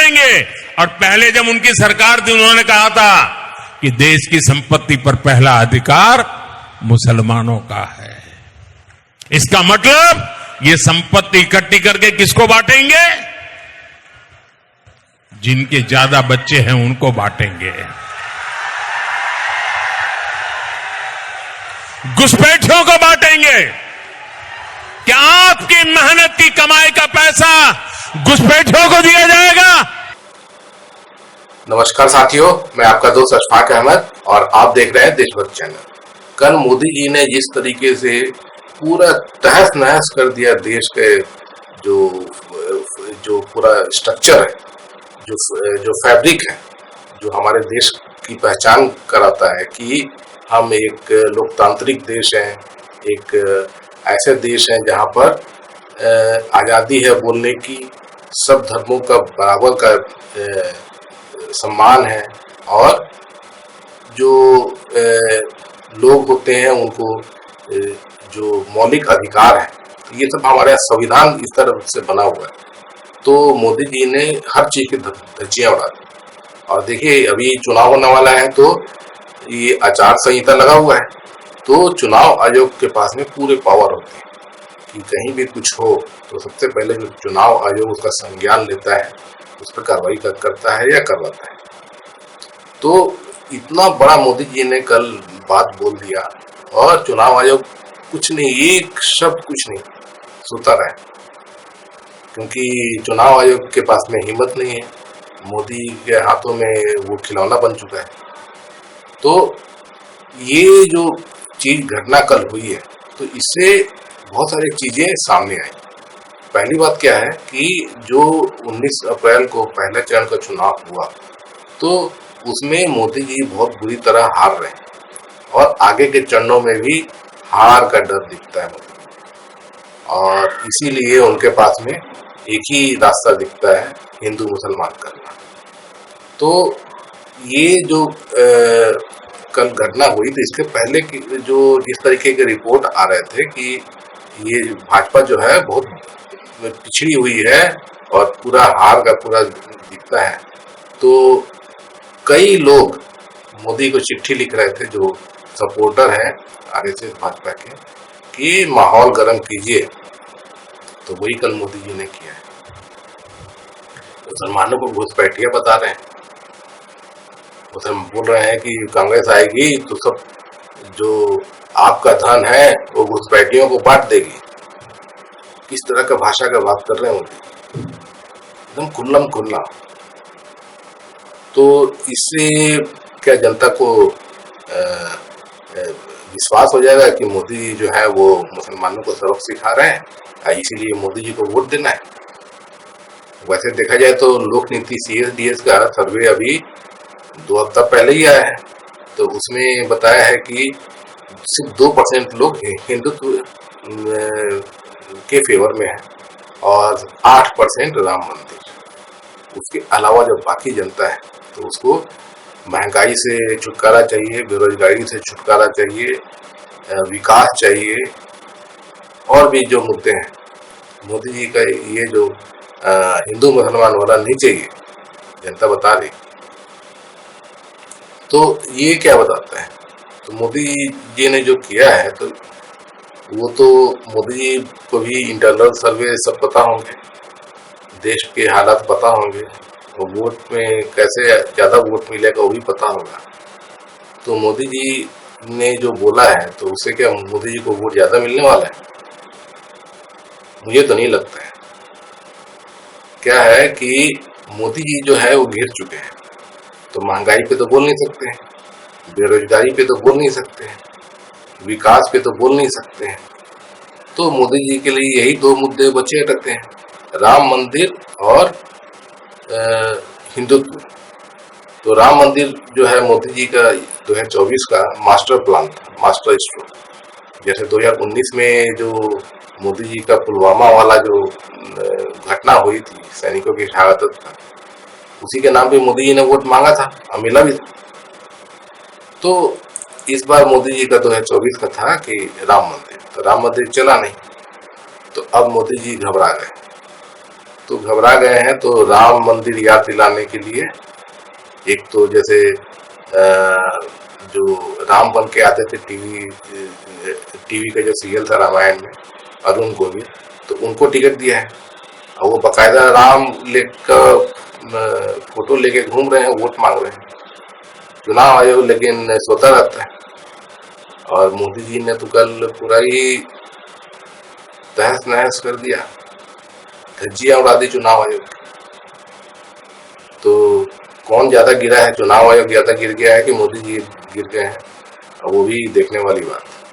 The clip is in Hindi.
करेंगे। और पहले जब उनकी सरकार थी उन्होंने कहा था कि देश की संपत्ति पर पहला अधिकार मुसलमानों का है। इसका मतलब ये संपत्ति इकट्ठी करके किसको बांटेंगे? जिनके ज्यादा बच्चे हैं उनको बांटेंगे। घुसपैठियों को बांटेंगे। क्या आपकी मेहनत की कमाई का पैसा घुसपैठियों को दिया जाएगा? नमस्कार साथियों, मैं आपका दोस्त अशफाक अहमद और आप देख रहे हैं देशभक्त चैनल। कल मोदी जी ने जिस तरीके से पूरा तहस नहस कर दिया देश के जो पूरा स्ट्रक्चर है, जो फैब्रिक है, जो हमारे देश की पहचान कराता है कि हम एक लोकतांत्रिक देश हैं, एक ऐसे देश हैं जहां पर आज़ादी है बोलने की, सब धर्मों का बराबर का सम्मान है और जो लोग होते हैं उनको जो मौलिक अधिकार है, ये सब हमारे संविधान इस तरह से बना हुआ है। तो मोदी जी ने हर चीज की धज्जियां उड़ा दी। और देखिए अभी चुनाव होने वाला है तो ये आचार संहिता लगा हुआ है, तो चुनाव आयोग के पास में पूरे पावर होते हैं कि कहीं भी कुछ हो तो सबसे पहले जो चुनाव आयोग उसका संज्ञान लेता है, उस पर कार्रवाई करता है या करवाता है। तो इतना बड़ा मोदी जी ने कल बात बोल दिया और चुनाव आयोग कुछ नहीं, एक शब्द कुछ नहीं, सुता रहा है, क्योंकि चुनाव आयोग के पास में हिम्मत नहीं है। मोदी के हाथों में वो खिलौना बन चुका है। तो ये जो चीज घटना कल हुई है तो इससे बहुत सारी चीजें सामने आई। पहली बात क्या है कि जो 19 अप्रैल को पहले चरण का चुनाव हुआ तो उसमें मोदी जी बहुत बुरी तरह हार रहे हैं और आगे के चरणों में भी हार का डर दिखता है और इसीलिए उनके पास में एक ही रास्ता दिखता है, हिंदू मुसलमान करना। तो ये जो कल घटना हुई तो इसके पहले की जो इस तरीके के रिपोर्ट आ रहे थे कि ये भाजपा जो है बहुत पिछड़ी हुई है और पूरा हार का पूरा दिखता है। तो कई लोग मोदी को चिट्ठी लिख रहे थे जो सपोर्टर हैं आरएसएस भाजपा के कि माहौल गर्म कीजिए। तो वही कल मोदी जी ने किया है। मुसलमानों को घुसपैठिया बता रहे हैं, बोल रहे हैं कि कांग्रेस आएगी तो सब जो आपका धन है वो घुसपैठियों को बांट देगी। किस तरह का भाषा का बात कर रहे हैं मोदी, एकदम खुल्लम खुल्ला। तो इससे क्या जनता को विश्वास हो जाएगा कि मोदी जो है वो मुसलमानों को सबक सिखा रहे हैं, इसीलिए मोदी जी को वोट देना है। वैसे देखा जाए तो लोक नीति CSDS का सर्वे अभी 2 हफ्ता पहले ही आया है, तो उसमें बताया है कि सिर्फ 2% लोग हिंदुत्व के फेवर में है और 8% राम मंदिर। उसके अलावा जो बाकी जनता है तो उसको महंगाई से छुटकारा चाहिए, बेरोजगारी से छुटकारा चाहिए, विकास चाहिए और भी जो मुद्दे हैं। मोदी जी का ये जो हिंदू मुसलमान वाला नहीं चाहिए, जनता बता रही। तो ये क्या बताता है? तो मोदी जी ने जो किया है तो वो तो मोदी जी को भी इंटरनल सर्वे सब पता होंगे, देश के हालात पता होंगे, और वोट में कैसे ज्यादा वोट मिलेगा वो भी पता होगा। तो मोदी जी ने जो बोला है तो उससे क्या मोदी जी को वोट ज्यादा मिलने वाला है? मुझे तो नहीं लगता है। क्या है कि मोदी जी जो है वो घिर चुके हैं, तो महंगाई पे तो बोल नहीं सकते हैं, बेरोजगारी पे तो बोल नहीं सकते हैं, विकास पे तो बोल नहीं सकते हैं। तो मोदी जी के लिए यही 2 मुद्दे बचे रहते हैं, राम मंदिर और हिंदुत्व। तो राम मंदिर जो है मोदी जी का 2024 का मास्टर प्लान था, मास्टर स्ट्रोक। जैसे 2019 में जो मोदी जी का पुलवामा वाला जो घटना हुई थी, सैनिकों की शहादत था, उसी के नाम पे मोदी जी ने वोट मांगा था और मिला भी था। तो इस बार मोदी जी का 2024 का था कि राम मंदिर, तो राम मंदिर चला नहीं। तो अब मोदी जी घबरा गए तो घबरा गए हैं। तो राम मंदिर याद दिलाने के लिए एक तो जैसे जो राम बन के आते थे टीवी का जो सीरियल था रामायण में, अरुण गोविल, तो उनको टिकट दिया है और वो बकायदा राम फोटो लेके घूम रहे हैं, वोट मांग रहे हैं। चुनाव आयोग लेकिन सोता रहता है। और मोदी जी ने तो कल पूरा ही तहस नहस कर दिया, धज्जियां उड़ा दी चुनाव आयोग। तो कौन ज्यादा गिरा है, चुनाव आयोग ज्यादा गिर गया है कि मोदी जी गिर गए हैं, वो भी देखने वाली बात है।